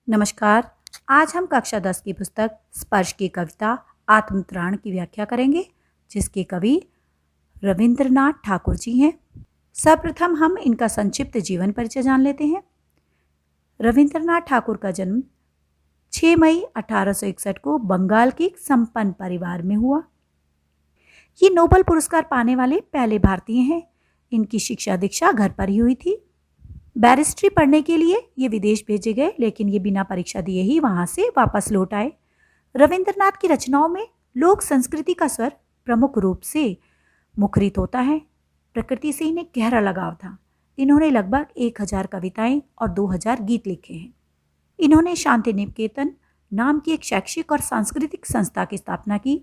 नमस्कार। आज हम कक्षा 10 की पुस्तक स्पर्श की कविता आत्मत्राण की व्याख्या करेंगे, जिसके कवि रविंद्रनाथ ठाकुर जी हैं। सर्वप्रथम हम इनका संक्षिप्त जीवन परिचय जान लेते हैं। रविंद्रनाथ ठाकुर का जन्म 6 मई 1861 को बंगाल के एक संपन्न परिवार में हुआ। ये नोबेल पुरस्कार पाने वाले पहले भारतीय हैं। इनकी शिक्षा दीक्षा घर पर ही हुई थी। बैरिस्ट्री पढ़ने के लिए ये विदेश भेजे गए, लेकिन ये बिना परीक्षा दिए ही वहां से वापस लौट आए। रविंद्रनाथ की रचनाओं में लोक संस्कृति का स्वर प्रमुख रूप से मुखरित होता है। प्रकृति से इन्हें गहरा लगाव था। इन्होंने लगभग 1000 कविताएं और 2000 गीत लिखे हैं। इन्होंने शांति निकेतन नाम की एक शैक्षिक और सांस्कृतिक संस्था की स्थापना की।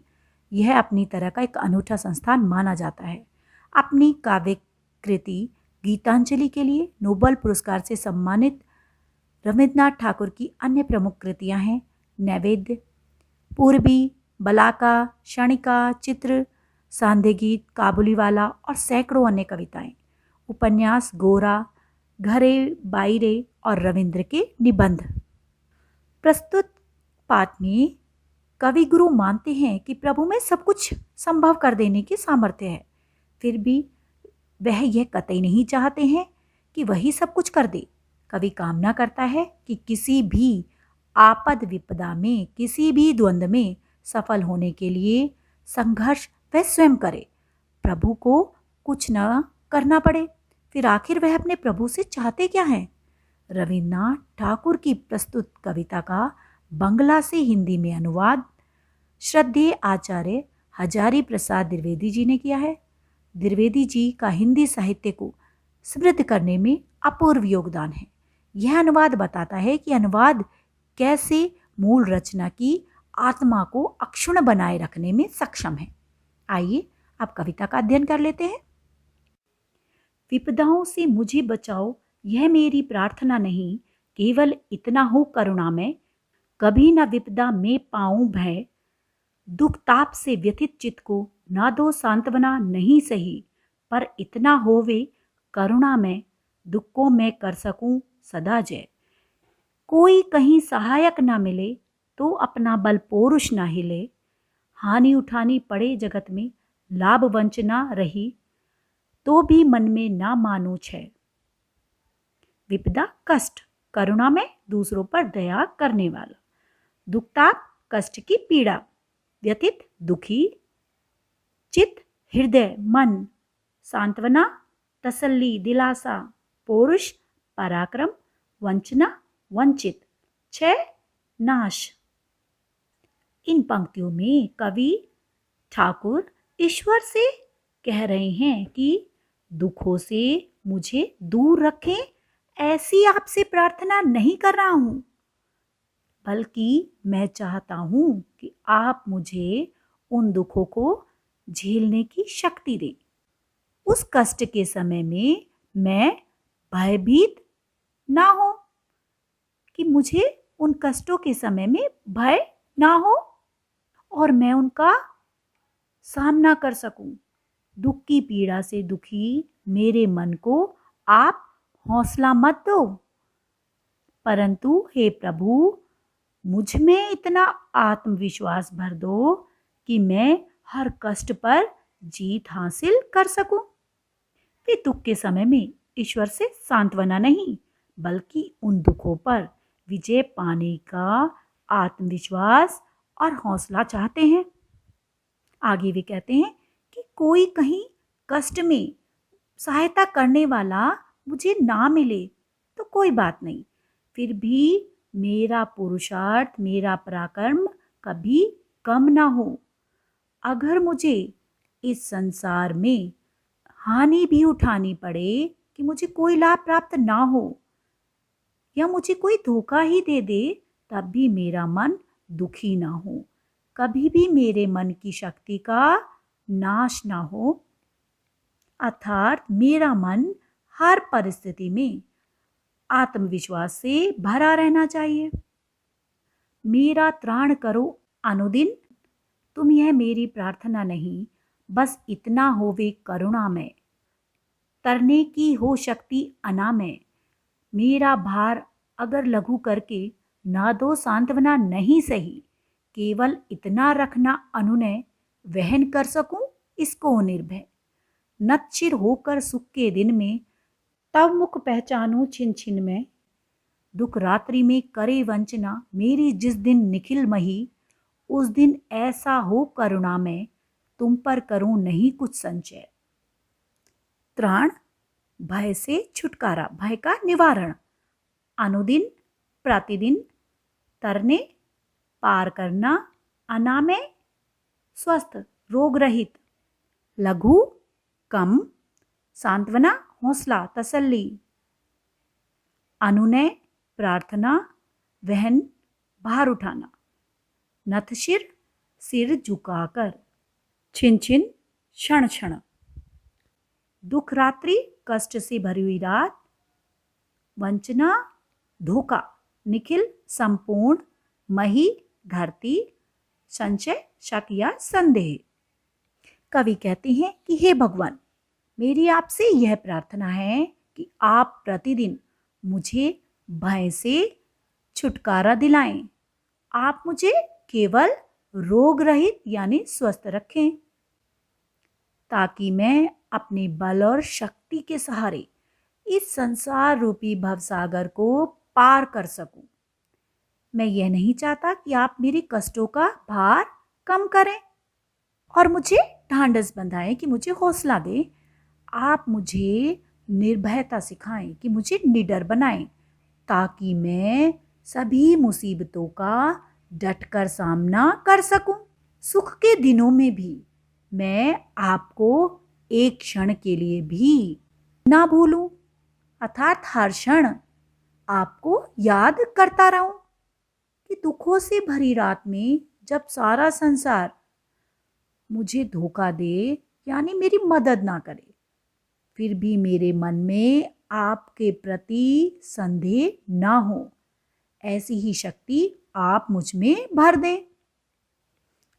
यह अपनी तरह का एक अनूठा संस्थान माना जाता है। अपनी काव्य कृति गीतांजलि के लिए नोबेल पुरस्कार से सम्मानित रविंद्रनाथ ठाकुर की अन्य प्रमुख कृतियां हैं नैवेद्य, पूर्वी, बलाका, क्षणिका, चित्र, सांध्य गीत, काबुलीवाला और सैकड़ों अन्य कविताएं, उपन्यास गोरा, घरे बाइरे और रविंद्र के निबंध। प्रस्तुत पाठ में कवि गुरु मानते हैं कि प्रभु में सब कुछ संभव कर देने की सामर्थ्य है, फिर भी वह यह कतई नहीं चाहते हैं कि वही सब कुछ कर दे। कवि कामना करता है कि किसी भी आपद विपदा में, किसी भी द्वंद्व में सफल होने के लिए संघर्ष वह स्वयं करे, प्रभु को कुछ न करना पड़े। फिर आखिर वह अपने प्रभु से चाहते क्या हैं? रविन्द्रनाथ ठाकुर की प्रस्तुत कविता का बंगला से हिंदी में अनुवाद श्रद्धेय आचार्य हजारी प्रसाद द्विवेदी जी ने किया है। द्विवेदी जी का हिंदी साहित्य को समृद्ध करने में अपूर्व योगदान है। यह अनुवाद बताता है कि अनुवाद कैसे मूल रचना की आत्मा को अक्षुण्ण बनाए रखने में सक्षम है। आइए अब कविता का अध्ययन कर लेते हैं। विपदाओं से मुझे बचाओ, यह मेरी प्रार्थना नहीं, केवल इतना हो करुणा में, कभी न विपदा में पाऊं भय, दुख ताप से व्यथित चित्त को ना दो सांत्वना नहीं सही, पर इतना होवे करुणा में, दुखों में कर सकूं सदा जय। कोई कहीं सहायक ना मिले तो अपना बल पौरुष ना हिले, हानि उठानी पड़े जगत में लाभ वंचना रही, तो भी मन में ना मानू छे। विपदा कष्ट, करुणा में दूसरों पर दया करने वाला, दुखताप कष्ट की पीड़ा, व्यथित दुखी, चित्त हृदय मन, सांत्वना तसल्ली दिलासा, पौरुष पराक्रम, वंचना वंचित, क्षय नाश। इन पंक्तियों में कवि ठाकुर ईश्वर से कह रहे हैं कि दुखों से मुझे दूर रखें, ऐसी आपसे प्रार्थना नहीं कर रहा हूं, बल्कि मैं चाहता हूं कि आप मुझे उन दुखों को झेलने की शक्ति दें। उस कष्ट के समय में मैं भयभीत ना हो, कि मुझे उन कष्टों के समय में भय ना हो और मैं उनका सामना कर सकूं। दुख की पीड़ा से दुखी मेरे मन को आप हौसला मत दो, परंतु हे प्रभु, मुझ में इतना आत्मविश्वास भर दो कि मैं हर कष्ट पर जीत हासिल कर सकूं। वे दुख के समय में ईश्वर से सांत्वना नहीं, बल्कि उन दुखों पर विजय पाने का आत्मविश्वास और हौसला चाहते हैं। आगे वे कहते हैं कि कोई कहीं कष्ट में सहायता करने वाला मुझे ना मिले तो कोई बात नहीं, फिर भी मेरा पुरुषार्थ, मेरा पराक्रम कभी कम ना हो। अगर मुझे इस संसार में हानि भी उठानी पड़े, कि मुझे कोई लाभ प्राप्त ना हो या मुझे कोई धोखा ही दे दे, तब भी मेरा मन दुखी ना हो, कभी भी मेरे मन की शक्ति का नाश ना हो। अर्थात मेरा मन हर परिस्थिति में आत्मविश्वास से भरा रहना चाहिए। मेरा त्राण करो अनुदिन, तुम यह मेरी प्रार्थना नहीं, बस इतना होवे करुणा में, तरने की हो शक्ति अना में। मेरा भार अगर लघु करके ना दो सांत्वना नहीं सही, केवल इतना रखना अनुनय, वहन कर सकूं इसको निर्भय। नतशिर होकर सुख के दिन में, तब मुख पहचानूं छिन छिन में। दुख रात्रि में करे वंचना, मेरी जिस दिन निखिल मही, उस दिन ऐसा हो करुणा में, तुम पर करूं नहीं कुछ संचय। त्राण, भय से छुटकारा, भय का निवारण। अनुदिन, प्रतिदिन। तरने, पार करना। अनामय, स्वस्थ, रोग रहित। लघु, कम। सांत्वना, हौसला, तसल्ली। अनुनय, प्रार्थना, वहन, भार उठाना। नतशिर, सिर झुकाकर। छिन छिन, क्षण क्षण। दुख रात्रि, कष्ट से भरी हुई रात। वंचना, धोखा। निखिल, संपूर्ण। मही, धरती। संशय, शक या संदेह। कवि कहते हैं कि हे भगवान, मेरी आपसे यह प्रार्थना है कि आप प्रतिदिन मुझे भय से छुटकारा दिलाएं। आप मुझे केवल रोग रहित यानी स्वस्थ रखें, ताकि मैं अपने बल और शक्ति के सहारे इस संसार रूपी भवसागर को पार कर सकूं। मैं यह नहीं चाहता कि आप मेरे कष्टों का भार कम करें और मुझे ढांढस बंधाएं, कि मुझे हौसला दें। आप मुझे निर्भयता सिखाएं, कि मुझे निडर बनाएं, ताकि मैं सभी मुसीबतों का डटकर सामना कर सकूं। सुख के दिनों में भी मैं आपको एक क्षण के लिए भी ना भूलूं, अर्थात हर क्षण आपको याद करता रहूं। कि दुखों से भरी रात में जब सारा संसार मुझे धोखा दे, यानी मेरी मदद ना करे, फिर भी मेरे मन में आपके प्रति संदेह ना हो, ऐसी ही शक्ति आप मुझ में भर दें।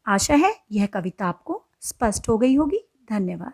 आशा है यह कविता आपको स्पष्ट हो गई होगी। धन्यवाद।